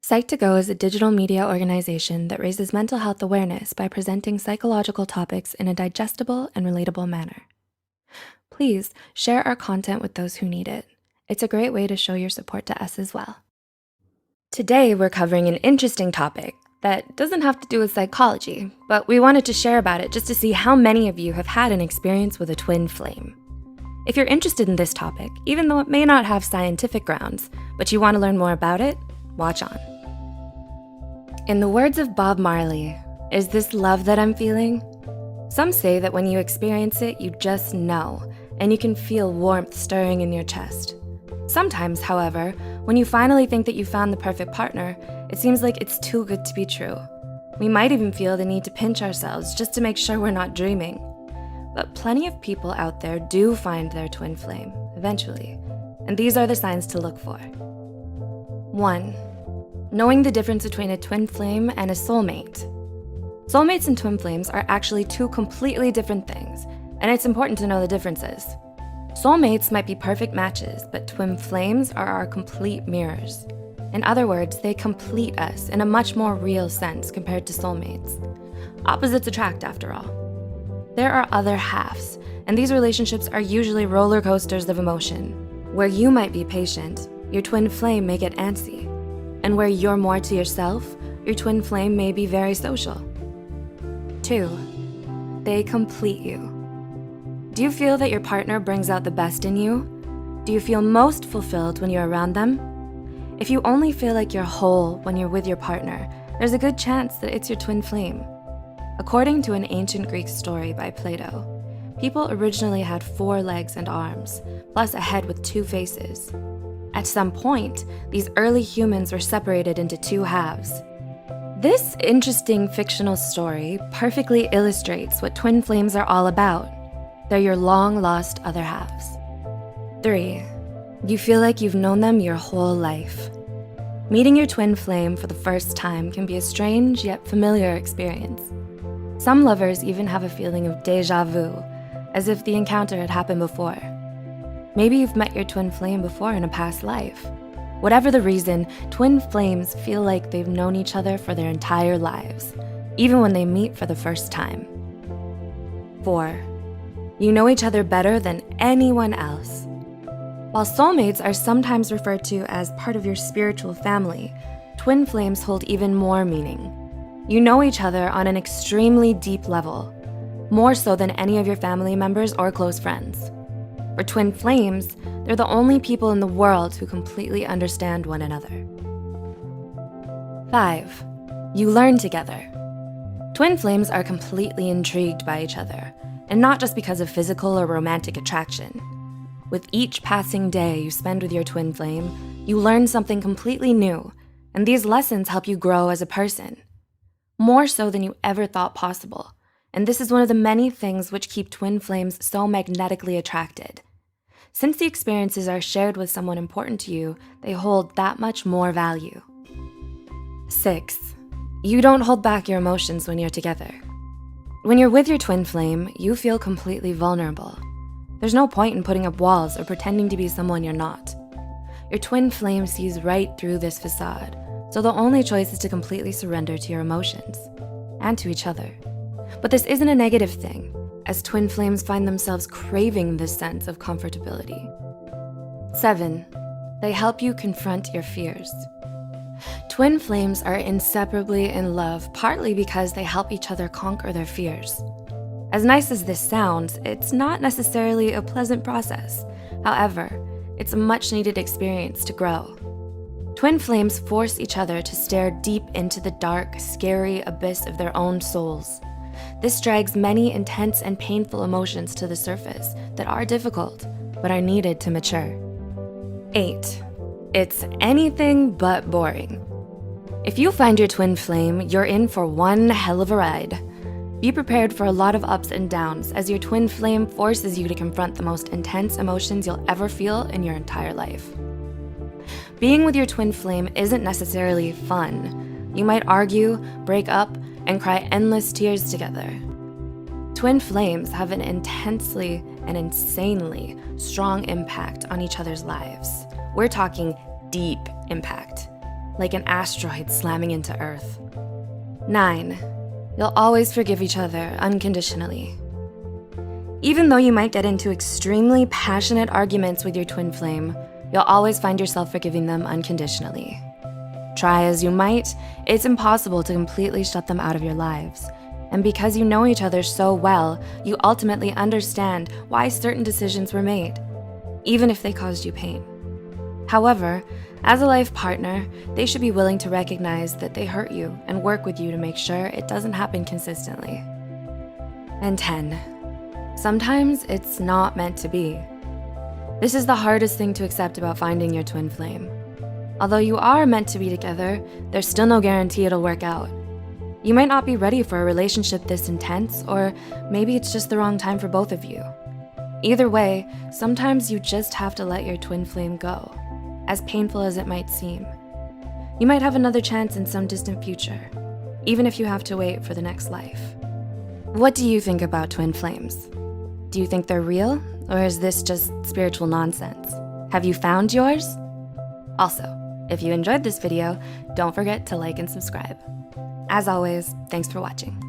Psych2Go is a digital media organization that raises mental health awareness by presenting psychological topics in a digestible and relatable manner. Please share our content with those who need it. It's a great way to show your support to us as well. Today, we're covering an interesting topic that doesn't have to do with psychology, but we wanted to share about it just to see how many of you have had an experience with a twin flame. If you're interested in this topic, even though it may not have scientific grounds, but you want to learn more about it, watch on. In the words of Bob Marley, "Is this love that I'm feeling?" Some say that when you experience it, you just know, and you can feel warmth stirring in your chest. Sometimes, however, when you finally think that you found the perfect partner, it seems like it's too good to be true. We might even feel the need to pinch ourselves just to make sure we're not dreaming. But plenty of people out there do find their twin flame, eventually, and these are the signs to look for. 1. Knowing the difference between a twin flame and a soulmate. Soulmates and twin flames are actually two completely different things, and it's important to know the differences. Soulmates might be perfect matches, but twin flames are our complete mirrors. In other words, they complete us in a much more real sense compared to soulmates. Opposites attract, after all. There are other halves, and these relationships are usually roller coasters of emotion. Where you might be patient, your twin flame may get antsy. And where you're more to yourself, your twin flame may be very social. 2. They complete you. Do you feel that your partner brings out the best in you? Do you feel most fulfilled when you're around them? If you only feel like you're whole when you're with your partner, there's a good chance that it's your twin flame. According to an ancient Greek story by Plato, people originally had 4 legs and arms, plus a head with 2 faces. At some point, these early humans were separated into 2 halves. This interesting fictional story perfectly illustrates what twin flames are all about. They're your long-lost other halves. 3. You feel like you've known them your whole life. Meeting your twin flame for the first time can be a strange yet familiar experience. Some lovers even have a feeling of déjà vu, as if the encounter had happened before. Maybe you've met your twin flame before in a past life. Whatever the reason, twin flames feel like they've known each other for their entire lives, even when they meet for the first time. 4. You know each other better than anyone else. While soulmates are sometimes referred to as part of your spiritual family, twin flames hold even more meaning. You know each other on an extremely deep level, more so than any of your family members or close friends. For twin flames, they're the only people in the world who completely understand one another. 5. You learn together. Twin flames are completely intrigued by each other, and not just because of physical or romantic attraction. With each passing day you spend with your twin flame, you learn something completely new, and these lessons help you grow as a person. More so than you ever thought possible, and this is one of the many things which keep twin flames so magnetically attracted. Since the experiences are shared with someone important to you, they hold that much more value. 6. You don't hold back your emotions when you're together. When you're with your twin flame, you feel completely vulnerable. There's no point in putting up walls or pretending to be someone you're not. Your twin flame sees right through this facade, so the only choice is to completely surrender to your emotions and to each other. But this isn't a negative thing, as twin flames find themselves craving this sense of comfortability. 7. They help you confront your fears. Twin flames are inseparably in love, partly because they help each other conquer their fears. As nice as this sounds, it's not necessarily a pleasant process. However, it's a much needed experience to grow. Twin flames force each other to stare deep into the dark, scary abyss of their own souls. This drags many intense and painful emotions to the surface that are difficult, but are needed to mature. 8. It's anything but boring. If you find your twin flame, you're in for one hell of a ride. Be prepared for a lot of ups and downs, as your twin flame forces you to confront the most intense emotions you'll ever feel in your entire life. Being with your twin flame isn't necessarily fun. You might argue, break up, and cry endless tears together. Twin flames have an intensely and insanely strong impact on each other's lives. We're talking deep impact. like an asteroid slamming into Earth. 9. You'll always forgive each other unconditionally. Even though you might get into extremely passionate arguments with your twin flame, you'll always find yourself forgiving them unconditionally. Try as you might, it's impossible to completely shut them out of your lives. And because you know each other so well, you ultimately understand why certain decisions were made, even if they caused you pain. However, as a life partner, they should be willing to recognize that they hurt you and work with you to make sure it doesn't happen consistently. And 10. Sometimes it's not meant to be. This is the hardest thing to accept about finding your twin flame. Although you are meant to be together, there's still no guarantee it'll work out. You might not be ready for a relationship this intense, or maybe it's just the wrong time for both of you. Either way, sometimes you just have to let your twin flame go, as painful as it might seem. You might have another chance in some distant future, even if you have to wait for the next life. What do you think about twin flames? Do you think they're real, or is this just spiritual nonsense? Have you found yours? Also, if you enjoyed this video, don't forget to like and subscribe. As always, thanks for watching.